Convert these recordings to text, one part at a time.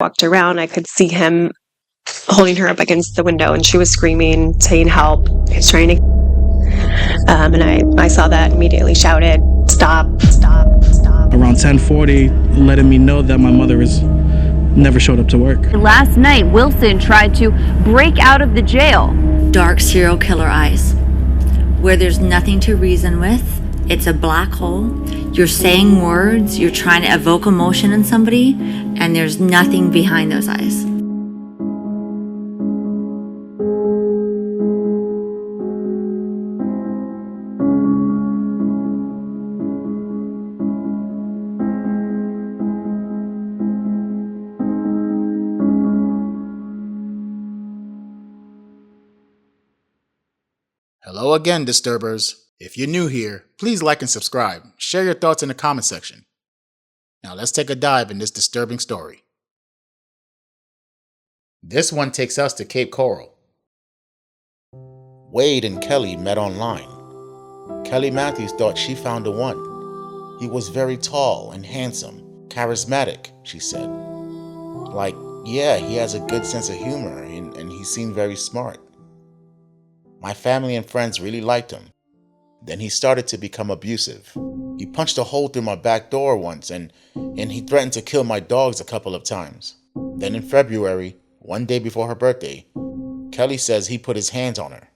Walked around, I could see him holding her up against the window, and she was screaming, saying help. He was trying to and I saw that, immediately shouted, "Stop, stop, stop." Around 10:40, letting me know that my mother has never showed up to work. Last night, Wilson tried to break out of the jail. Dark serial killer eyes, where there's nothing to reason with. It's a black hole. You're saying words, you're trying to evoke emotion in somebody, and there's nothing behind those eyes. Hello again, Disturbers. If you're new here, please like and subscribe. Share your thoughts in the comment section. Now let's take a dive in this disturbing story. This one takes us to Cape Coral. Wade and Kelly met online. Kelly Matthews thought she found the one. He was very tall and handsome, charismatic, she said. Like, yeah, he has a good sense of humor and he seemed very smart. My family and friends really liked him. Then he started to become abusive. He punched a hole through my back door once and he threatened to kill my dogs a couple of times. Then in February, one day before her birthday, Kelly says he put his hands on her.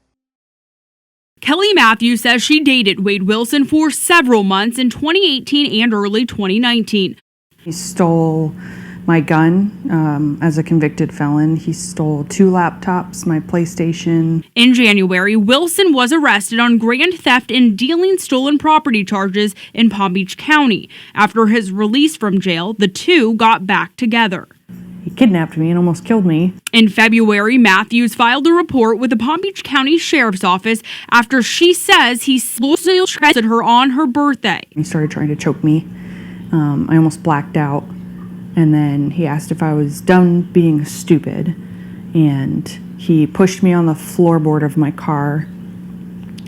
Kelly Matthews says she dated Wade Wilson for several months in 2018 and early 2019. He stole my gun as a convicted felon. He stole 2 laptops, my PlayStation. In January, Wilson was arrested on grand theft and dealing stolen property charges in Palm Beach County. After his release from jail, the two got back together. He kidnapped me and almost killed me. In February, Matthews filed a report with the Palm Beach County Sheriff's Office after she says he sexually assaulted her on her birthday. He started trying to choke me. I almost blacked out. And then he asked if I was done being stupid. And he pushed me on the floorboard of my car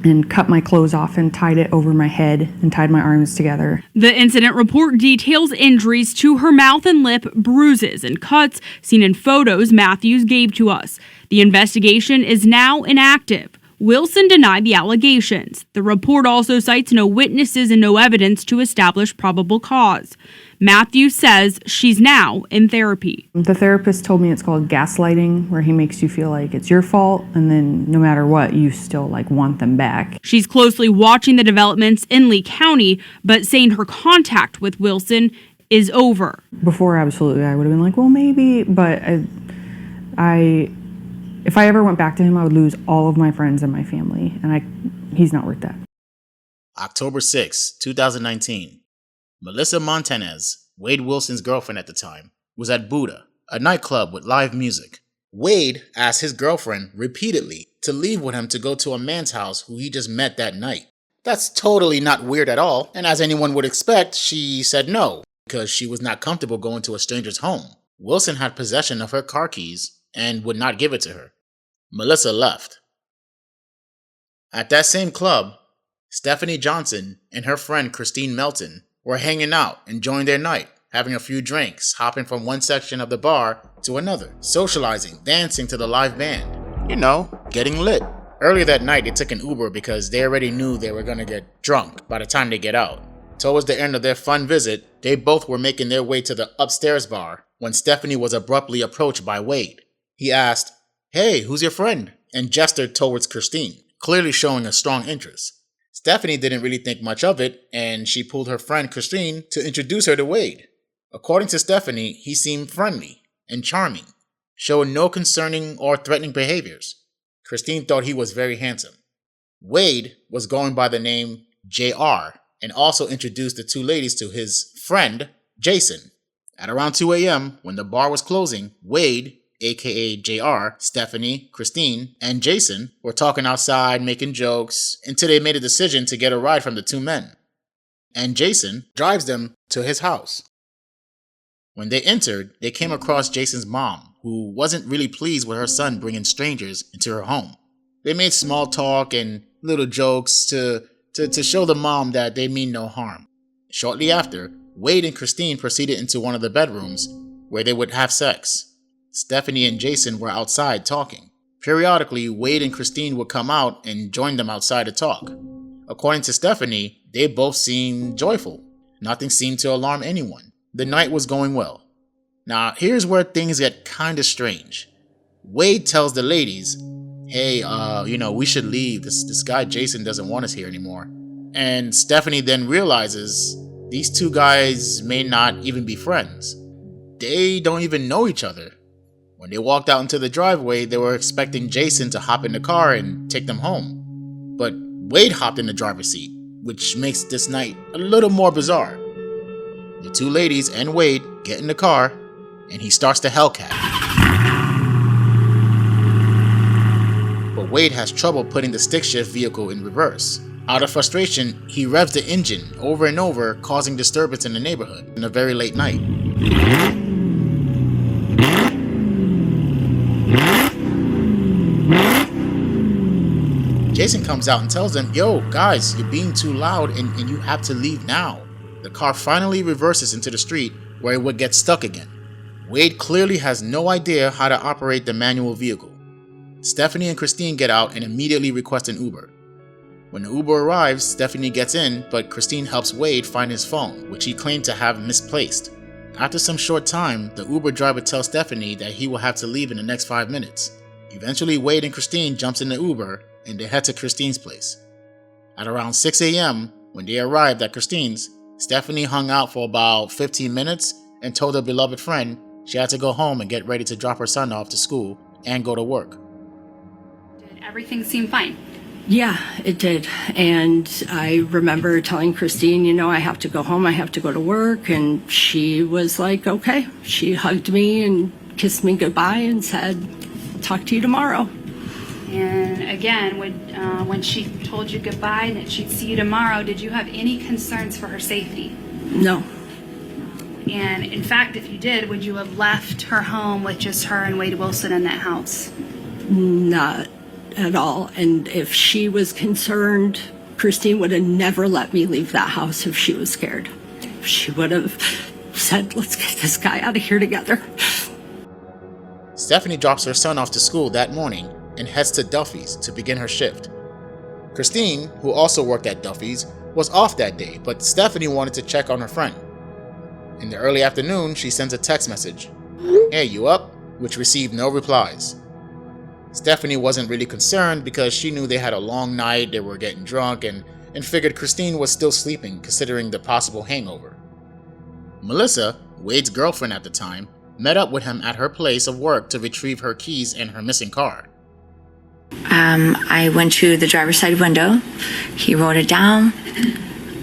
and cut my clothes off and tied it over my head and tied my arms together. The incident report details injuries to her mouth and lip, bruises and cuts seen in photos Matthews gave to us. The investigation is now inactive. Wilson denied the allegations. The report also cites no witnesses and no evidence to establish probable cause. Matthews says she's now in therapy. The therapist told me it's called gaslighting, where he makes you feel like it's your fault, and then no matter what, you still want them back. She's closely watching the developments in Lee County, but saying her contact with Wilson is over. Before, absolutely, I would have been like, well, maybe, but if I ever went back to him, I would lose all of my friends and my family, and he's not worth that. October 6, 2019. Melissa Montanez, Wade Wilson's girlfriend at the time, was at Buddha, a nightclub with live music. Wade asked his girlfriend repeatedly to leave with him to go to a man's house who he just met that night. That's totally not weird at all, and as anyone would expect, she said no, because she was not comfortable going to a stranger's home. Wilson had possession of her car keys and would not give it to her. Melissa left. At that same club, Stephanie Johnson and her friend Christine Melton were hanging out, enjoying their night, having a few drinks, hopping from one section of the bar to another, socializing, dancing to the live band. You know, getting lit. Earlier that night, they took an Uber because they already knew they were going to get drunk by the time they get out. Towards the end of their fun visit, they both were making their way to the upstairs bar when Stephanie was abruptly approached by Wade. He asked, "Hey, who's your friend?" and gestured towards Christine, clearly showing a strong interest. Stephanie didn't really think much of it, and she pulled her friend Christine to introduce her to Wade. According to Stephanie, he seemed friendly and charming, showing no concerning or threatening behaviors. Christine thought he was very handsome. Wade was going by the name JR and also introduced the two ladies to his friend, Jason. At around 2 a.m., when the bar was closing, Wade, aka JR, Stephanie, Christine, and Jason were talking outside, making jokes, until they made a decision to get a ride from the two men. And Jason drives them to his house. When they entered, they came across Jason's mom, who wasn't really pleased with her son bringing strangers into her home. They made small talk and little jokes to show the mom that they mean no harm. Shortly after, Wade and Christine proceeded into one of the bedrooms, where they would have sex. Stephanie and Jason were outside talking. Periodically, Wade and Christine would come out and join them outside to talk. According to Stephanie, they both seemed joyful. Nothing seemed to alarm anyone. The night was going well. Now, here's where things get kinda strange. Wade tells the ladies, hey, we should leave. This guy Jason doesn't want us here anymore. And Stephanie then realizes these two guys may not even be friends. They don't even know each other. When they walked out into the driveway, they were expecting Jason to hop in the car and take them home. But Wade hopped in the driver's seat, which makes this night a little more bizarre. The two ladies and Wade get in the car, and he starts the Hellcat. But Wade has trouble putting the stick shift vehicle in reverse. Out of frustration, he revs the engine over and over, causing disturbance in the neighborhood in a very late night. Jason comes out and tells them, yo, guys, you're being too loud and you have to leave now. The car finally reverses into the street where it would get stuck again. Wade clearly has no idea how to operate the manual vehicle. Stephanie and Christine get out and immediately request an Uber. When the Uber arrives, Stephanie gets in, but Christine helps Wade find his phone, which he claimed to have misplaced. After some short time, the Uber driver tells Stephanie that he will have to leave in the next 5 minutes. Eventually, Wade and Christine jumps in the Uber and they head to Christine's place. At around 6 a.m., when they arrived at Christine's, Stephanie hung out for about 15 minutes and told her beloved friend she had to go home and get ready to drop her son off to school and go to work. Did everything seem fine? Yeah, it did. And I remember telling Christine, I have to go home, I have to go to work. And she was like, okay. She hugged me and kissed me goodbye and said, talk to you tomorrow. And again, when she told you goodbye and that she'd see you tomorrow, did you have any concerns for her safety? No. And in fact, if you did, would you have left her home with just her and Wade Wilson in that house? Not at all. And if she was concerned, Christine would have never let me leave that house if she was scared. She would have said, let's get this guy out of here together. Stephanie drops her son off to school that morning and heads to Duffy's to begin her shift. Christine, who also worked at Duffy's, was off that day, but Stephanie wanted to check on her friend. In the early afternoon, she sends a text message, "Hey, you up?" which received no replies. Stephanie wasn't really concerned because she knew they had a long night, they were getting drunk, and figured Christine was still sleeping considering the possible hangover. Melissa, Wade's girlfriend at the time, met up with him at her place of work to retrieve her keys and her missing car. I went to the driver's side window. He wrote it down.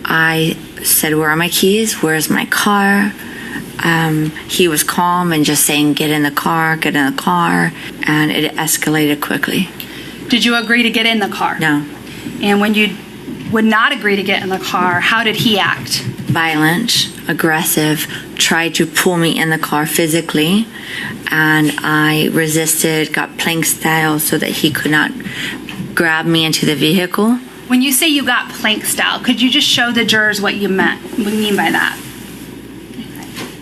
I said, where are my keys? Where's my car? He was calm and just saying, get in the car. And it escalated quickly. Did you agree to get in the car? No. And when you would not agree to get in the car, how did he act? Violent, aggressive, tried to pull me in the car physically, and I resisted, got plank style so that he could not grab me into the vehicle. When you say you got plank style, could you just show the jurors what you mean by that?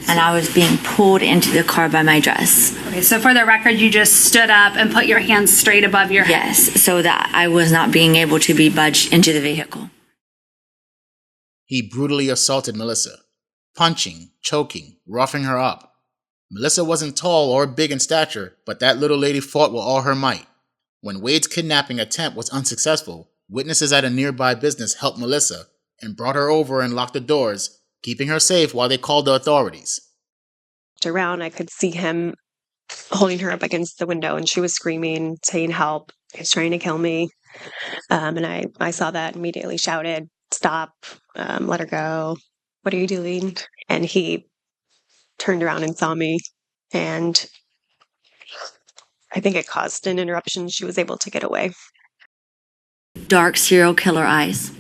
And I was being pulled into the car by my dress. Okay, so for the record, you just stood up and put your hands straight above your head. Yes, so that I was not being able to be budged into the vehicle. He brutally assaulted Melissa, punching, choking, roughing her up. Melissa wasn't tall or big in stature, but that little lady fought with all her might. When Wade's kidnapping attempt was unsuccessful, witnesses at a nearby business helped Melissa and brought her over and locked the doors, keeping her safe while they called the authorities. Around, I could see him holding her up against the window, and she was screaming, saying, help, he's trying to kill me. And I saw that, immediately shouted, stop, let her go. What are you doing? And he turned around and saw me, and I think it caused an interruption. She was able to get away. Dark serial killer eyes,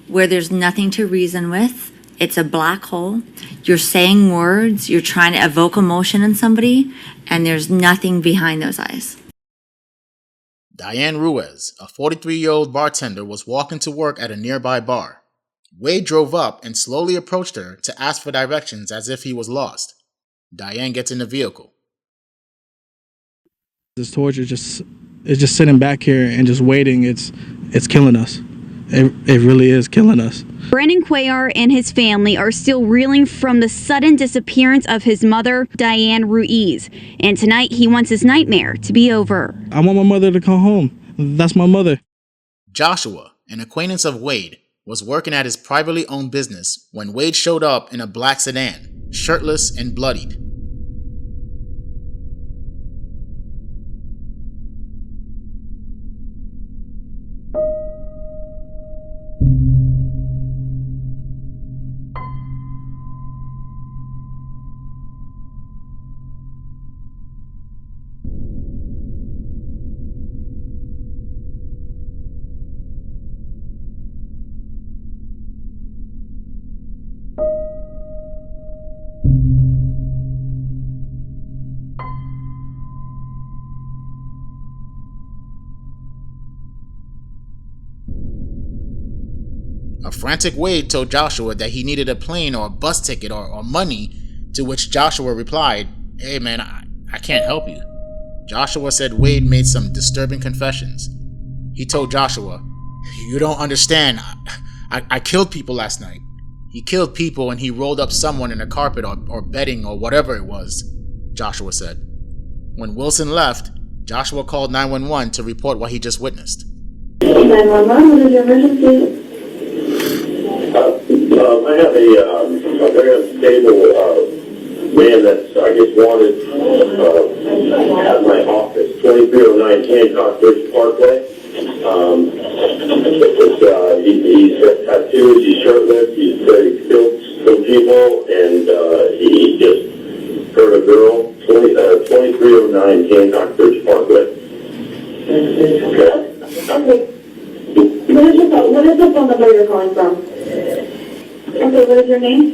where there's nothing to reason with. It's a black hole. You're saying words, you're trying to evoke emotion in somebody, and there's nothing behind those eyes. Diane Ruiz, a 43-year-old bartender, was walking to work at a nearby bar. Wade drove up and slowly approached her to ask for directions as if he was lost. Diane gets in the vehicle. This torture it's just sitting back here and just waiting. It's killing us. It really is killing us. Brandon Cuellar and his family are still reeling from the sudden disappearance of his mother, Diane Ruiz. And tonight he wants his nightmare to be over. I want my mother to come home. That's my mother. Joshua, an acquaintance of Wade, was working at his privately owned business when Wade showed up in a black sedan, shirtless and bloodied. A frantic Wade told Joshua that he needed a plane or a bus ticket or money, to which Joshua replied, "Hey man, I can't help you." Joshua said Wade made some disturbing confessions. He told Joshua, "You don't understand. I killed people last night. He killed people and he rolled up someone in a carpet or bedding or whatever it was," Joshua said. When Wilson left, Joshua called 911 to report what he just witnessed. 911, what is your emergency? I have a very unstable man that's, I guess, wanted at my office, 2309 Hancock Bridge Parkway. He's got tattoos, he's shirtless, he's killed some people, and he just hurt a girl. 2309 Hancock Bridge Parkway. Okay. What is the phone number you're calling from? Okay, what is your name?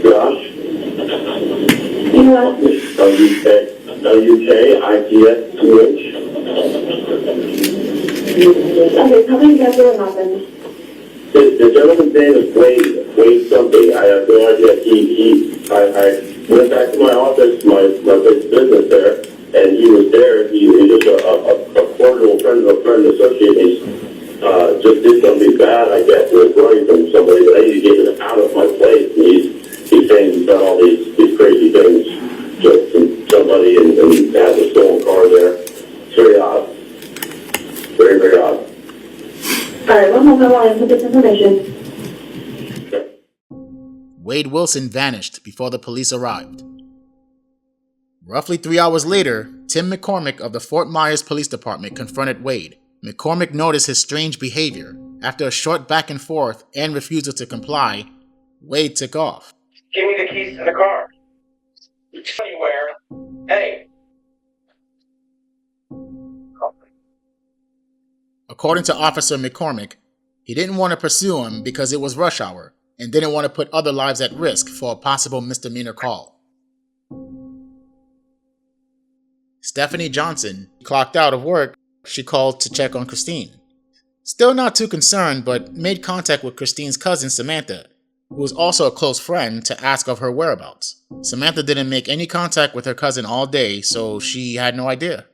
Josh. W-K-I-T-S-T-H. Okay, tell me exactly what happened. The gentleman's name is Wade something. I have no idea. I went back to my office, my business there, and he was there. He was a cordial friend of a friend associate. Just did something bad, I guess. Was running from somebody, but I need to get him out of my place. And he's saying he's done all these crazy things just from somebody and has a stolen car there. It's very odd. Very, very odd. All right, one moment while I put this information. Wade Wilson vanished before the police arrived. Roughly 3 hours later, Tim McCormick of the Fort Myers Police Department confronted Wade. McCormick noticed his strange behavior. After a short back and forth and refusal to comply, Wade took off. "Give me the keys to the car." "Anywhere. Hey." According to Officer McCormick, he didn't want to pursue him because it was rush hour and didn't want to put other lives at risk for a possible misdemeanor call. Stephanie Johnson clocked out of work. She called to check on Christine. Still not too concerned, but made contact with Christine's cousin Samantha, who was also a close friend, to ask of her whereabouts. Samantha didn't make any contact with her cousin all day, so she had no idea.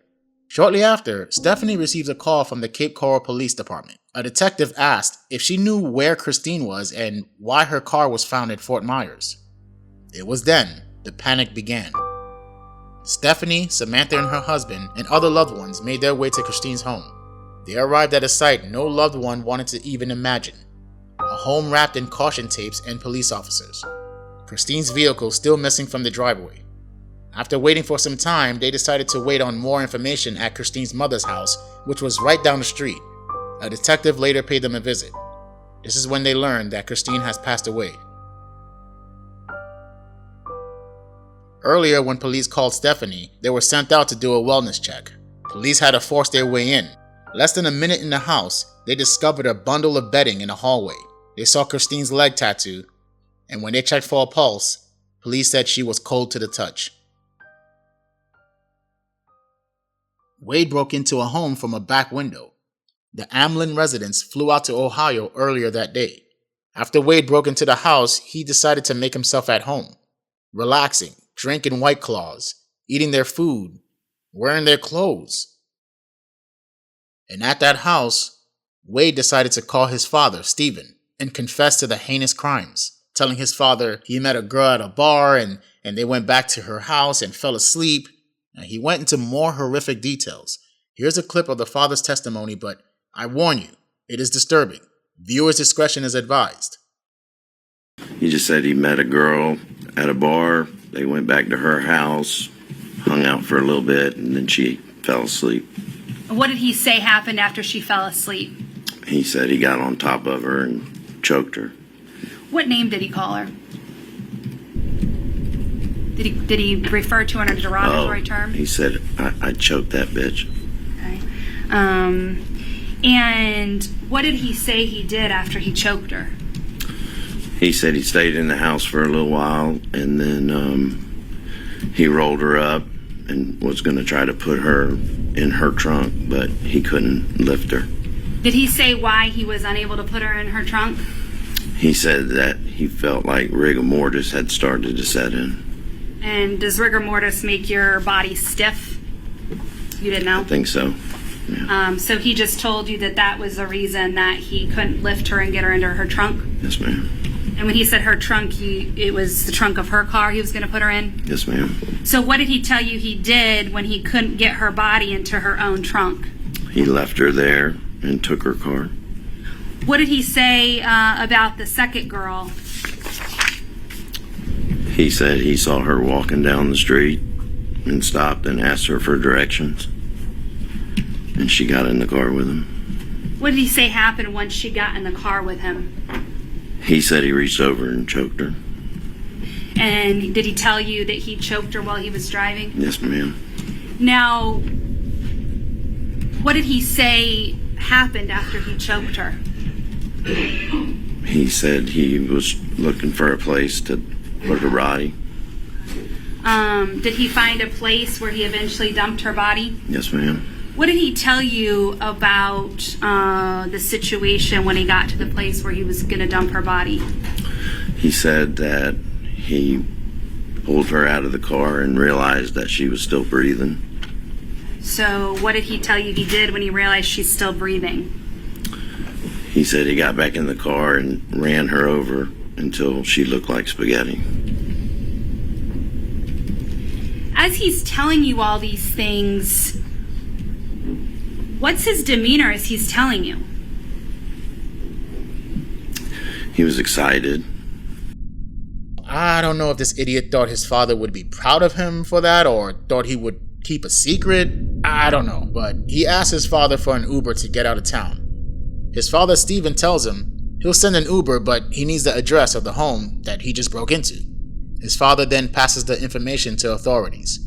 Shortly after, Stephanie receives a call from the Cape Coral Police Department. A detective asked if she knew where Christine was and why her car was found at Fort Myers. It was then the panic began. Stephanie, Samantha and her husband, and other loved ones made their way to Christine's home. They arrived at a site no loved one wanted to even imagine. A home wrapped in caution tapes and police officers. Christine's vehicle still missing from the driveway. After waiting for some time, they decided to wait on more information at Christine's mother's house, which was right down the street. A detective later paid them a visit. This is when they learned that Christine has passed away. Earlier, when police called Stephanie, they were sent out to do a wellness check. Police had to force their way in. Less than a minute in the house, they discovered a bundle of bedding in the hallway. They saw Christine's leg tattoo, and when they checked for a pulse, police said she was cold to the touch. Wade broke into a home from a back window. The Amlin residents flew out to Ohio earlier that day. After Wade broke into the house, he decided to make himself at home, relaxing, drinking White Claws, eating their food, wearing their clothes. And at that house, Wade decided to call his father, Stephen, and confess to the heinous crimes, telling his father he met a girl at a bar and they went back to her house and fell asleep. And he went into more horrific details. Here's a clip of the father's testimony, but I warn you, it is disturbing. Viewers' discretion is advised. He just said he met a girl at a bar. They went back to her house, hung out for a little bit, and then she fell asleep. What did he say happened after she fell asleep? He said he got on top of her and choked her. What name did he call her? Did he refer to her in a derogatory term? He said, I choked that bitch. Okay. And what did he say he did after he choked her? He said he stayed in the house for a little while, and then he rolled her up and was going to try to put her in her trunk, but he couldn't lift her. Did he say why he was unable to put her in her trunk? He said that he felt like rigor mortis had started to set in. And does rigor mortis make your body stiff? You didn't know? I think so. Yeah. So he just told you that was the reason that he couldn't lift her and get her into her trunk? Yes, ma'am. And when he said her trunk, it was the trunk of her car he was going to put her in? Yes, ma'am. So what did he tell you he did when he couldn't get her body into her own trunk? He left her there and took her car. What did he say about the second girl? He said he saw her walking down the street and stopped and asked her for directions. And she got in the car with him. What did he say happened once she got in the car with him? He said he reached over and choked her. And did he tell you that he choked her while he was driving? Yes, ma'am. Now, what did he say happened after he choked her? He said he was looking for a place to put her body. Did he find a place where he eventually dumped her body? Yes, ma'am. What did he tell you about the situation when he got to the place where he was going to dump her body? He said that he pulled her out of the car and realized that she was still breathing. So what did he tell you he did when he realized she's still breathing? He said he got back in the car and ran her over until she looked like spaghetti. As he's telling you all these things, what's his demeanor as he's telling you? He was excited. I don't know if this idiot thought his father would be proud of him for that or thought he would keep a secret. I don't know, but he asked his father for an Uber to get out of town. His father, Stephen, tells him he'll send an Uber, but he needs the address of the home that he just broke into. His father then passes the information to authorities.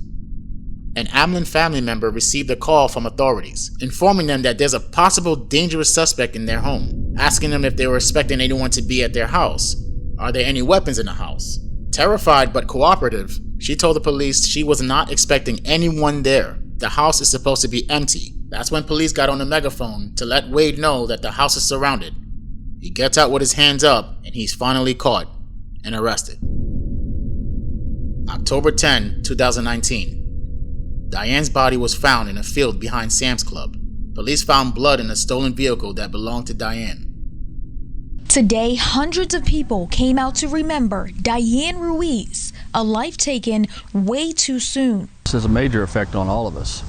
An Amlin family member received a call from authorities, informing them that there's a possible dangerous suspect in their home, asking them if they were expecting anyone to be at their house. Are there any weapons in the house? Terrified but cooperative, she told the police she was not expecting anyone there. The house is supposed to be empty. That's when police got on the megaphone to let Wade know that the house is surrounded. He gets out with his hands up and he's finally caught and arrested. October 10, 2019. Diane's body was found in a field behind Sam's Club. Police found blood in a stolen vehicle that belonged to Diane. Today, hundreds of people came out to remember Diane Ruiz, a life taken way too soon. This has a major effect on all of us,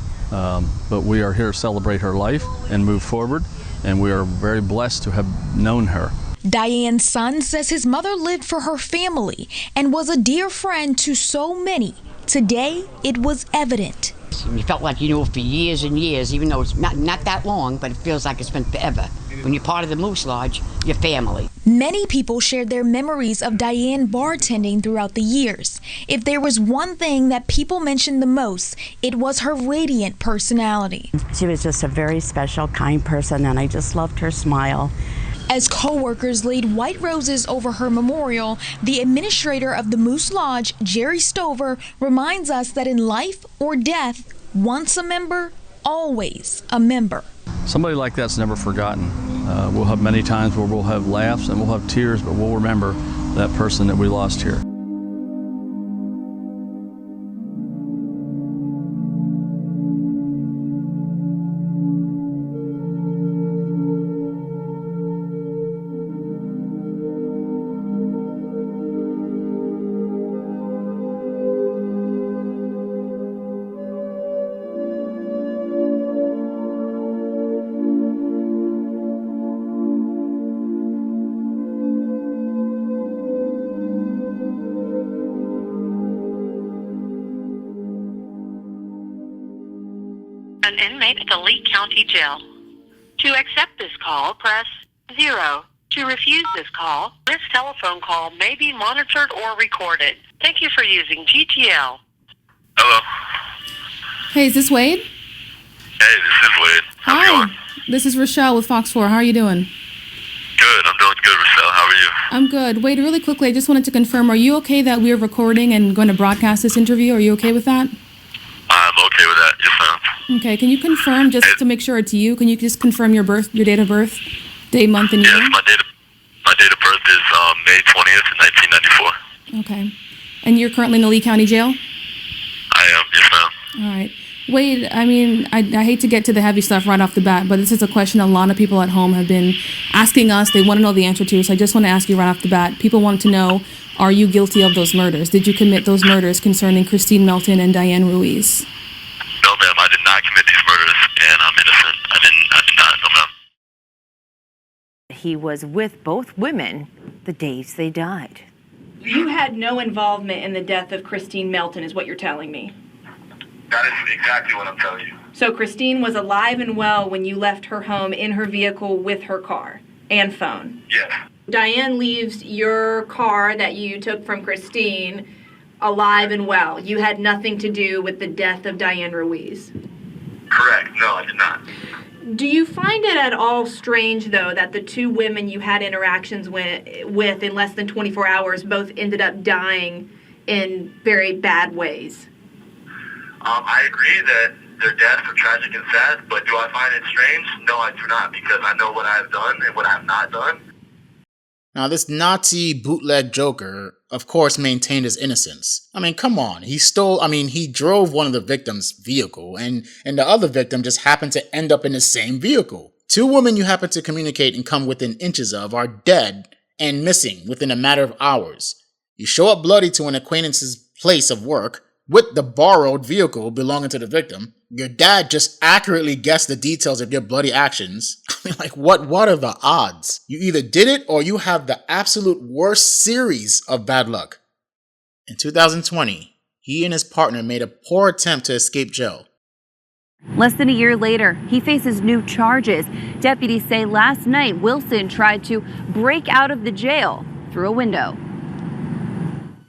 but we are here to celebrate her life and move forward, and we are very blessed to have known her. Diane's son says his mother lived for her family and was a dear friend to so many. Today, it was evident. You felt like you knew her for years and years, even though it's not that long, but it feels like it's been forever. When you're part of the Moose Lodge, you're family. Many people shared their memories of Diane bartending throughout the years. If there was one thing that people mentioned the most, it was her radiant personality. She was just a very special, kind person, and I just loved her smile. As co-workers laid white roses over her memorial, the administrator of the Moose Lodge, Jerry Stover, reminds us that in life or death, once a member, always a member. Somebody like that's never forgotten. We'll have many times where we'll have laughs and we'll have tears, but we'll remember that person that we lost here. an inmate at the Lee County Jail. To accept this call, press 0. To refuse this call, this telephone call may be monitored or recorded. Thank you for using GTL. Hello. Hey, is this Wade? Hey, this is Wade. How's it going? This is Rochelle with Fox 4. How are you doing? Good. I'm doing good, Rochelle. How are you? I'm good. Wade, really quickly, I just wanted to confirm, are you okay that we're recording and going to broadcast this interview? Are you okay with that? I'm okay with that. Yes, ma'am. Okay, can you confirm, just to make sure it's you, can you just confirm your date of birth, day, month, and year? Yes, my date of birth is May 20th, 1994. Okay. And you're currently in the Lee County Jail? I am. Yes, ma'am. All right. Wade, I mean, I hate to get to the heavy stuff right off the bat, but this is a question a lot of people at home have been asking us. They want to know the answer to, so I just want to ask you right off the bat. People want to know, are you guilty of those murders? Did you commit those murders concerning Christine Melton and Diane Ruiz? No, ma'am. I did not commit these murders, and I'm innocent. I did not. No, ma'am. He was with both women the days they died. You had no involvement in the death of Christine Melton, is what you're telling me. That is exactly what I'm telling you. So Christine was alive and well when you left her home in her vehicle with her car and phone. Yes. Diane leaves your car that you took from Christine alive and well. You had nothing to do with the death of Diane Ruiz. Correct. No, I did not. Do you find it at all strange, though, that the two women you had interactions with in less than 24 hours both ended up dying in very bad ways? I agree that their deaths are tragic and sad, but do I find it strange? No, I do not, because I know what I have done and what I have not done. Now, this Nazi bootleg Joker, of course, maintained his innocence. I mean, come on. He drove one of the victims' vehicle, and the other victim just happened to end up in the same vehicle. Two women you happen to communicate and come within inches of are dead and missing within a matter of hours. You show up bloody to an acquaintance's place of work with the borrowed vehicle belonging to the victim. Your dad just accurately guessed the details of your bloody actions. I mean, like, what are the odds? You either did it or you have the absolute worst series of bad luck. In 2020, he and his partner made a poor attempt to escape jail. Less than a year later, he faces new charges. Deputies say last night Wilson tried to break out of the jail through a window.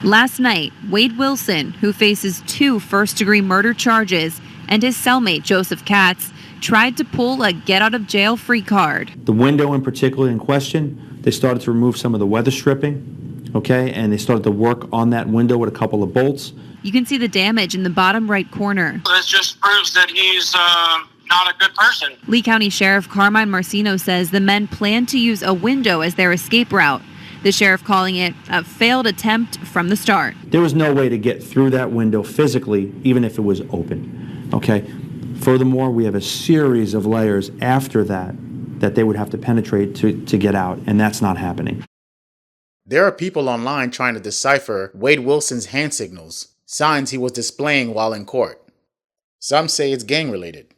Last night, Wade Wilson, who faces 2 first-degree murder charges, and his cellmate Joseph Katz tried to pull a get-out-of-jail-free card. The window in particular in question, they started to remove some of the weather stripping, okay, and they started to work on that window with a couple of bolts. You can see the damage in the bottom right corner. This just proves that he's not a good person. Lee County Sheriff Carmine Marcino says the men plan to use a window as their escape route. The sheriff calling it a failed attempt from the start. There was no way to get through that window physically, even if it was open, okay? Furthermore, we have a series of layers after that they would have to penetrate to get out, and that's not happening. There are people online trying to decipher Wade Wilson's hand signals, signs he was displaying while in court. Some say it's gang-related.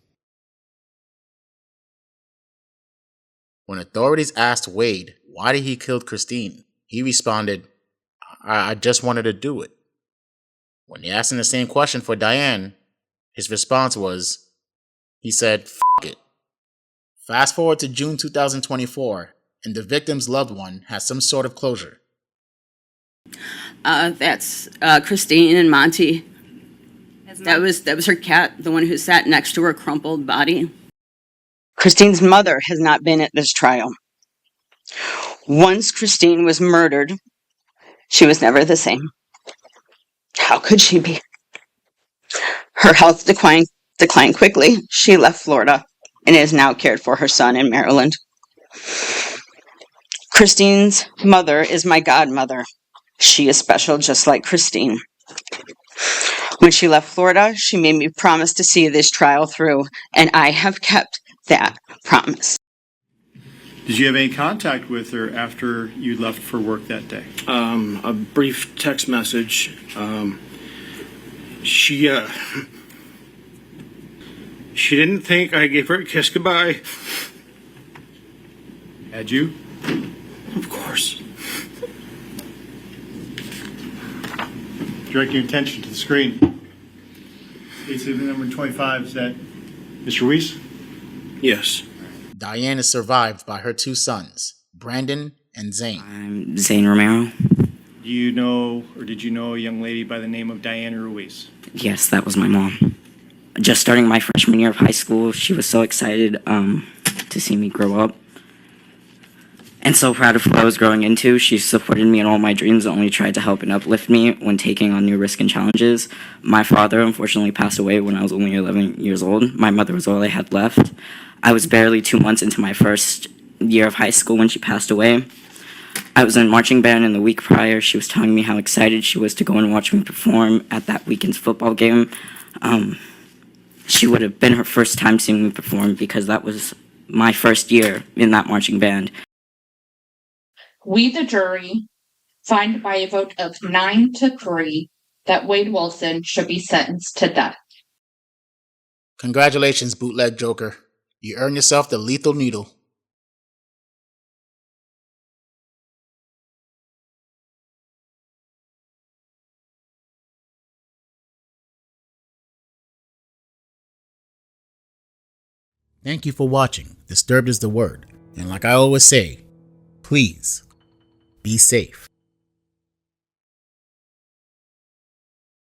When authorities asked Wade why did he kill Christine, he responded, I just wanted to do it. When they asked him the same question for Diane, his response was, he said, F it. Fast forward to June 2024, and the victim's loved one has some sort of closure. That's Christine and Monty. That was her cat, the one who sat next to her crumpled body. Christine's mother has not been at this trial. Once Christine was murdered, she was never the same. How could she be? Her health declined quickly. She left Florida and is now cared for her son in Maryland. Christine's mother is my godmother. She is special just like Christine. When she left Florida, she made me promise to see this trial through, and I have kept that promise. Did you have any contact with her after you left for work that day? A brief text message. She didn't think I gave her a kiss goodbye. Had you? Of course. Direct your attention to the screen. Case number 25, is that Mr. Ruiz? Yes. Diane is survived by her two sons, Brandon and Zane. I'm Zane Romero. Do you know, or did you know a young lady by the name of Diane Ruiz? Yes, that was my mom. Just starting my freshman year of high school, she was so excited to see me grow up. And so proud of who I was growing into. She supported me in all my dreams and only tried to help and uplift me when taking on new risks and challenges. My father unfortunately passed away when I was only 11 years old. My mother was all I had left. I was barely 2 months into my first year of high school when she passed away. I was in marching band, and the week prior, she was telling me how excited she was to go and watch me perform at that weekend's football game. She would have been her first time seeing me perform because that was my first year in that marching band. We, the jury, find by a vote of 9-3 that Wade Wilson should be sentenced to death. Congratulations, Bootleg Joker. You earned yourself the Lethal Needle. Thank you for watching Disturbed is the Word. And like I always say, please be safe.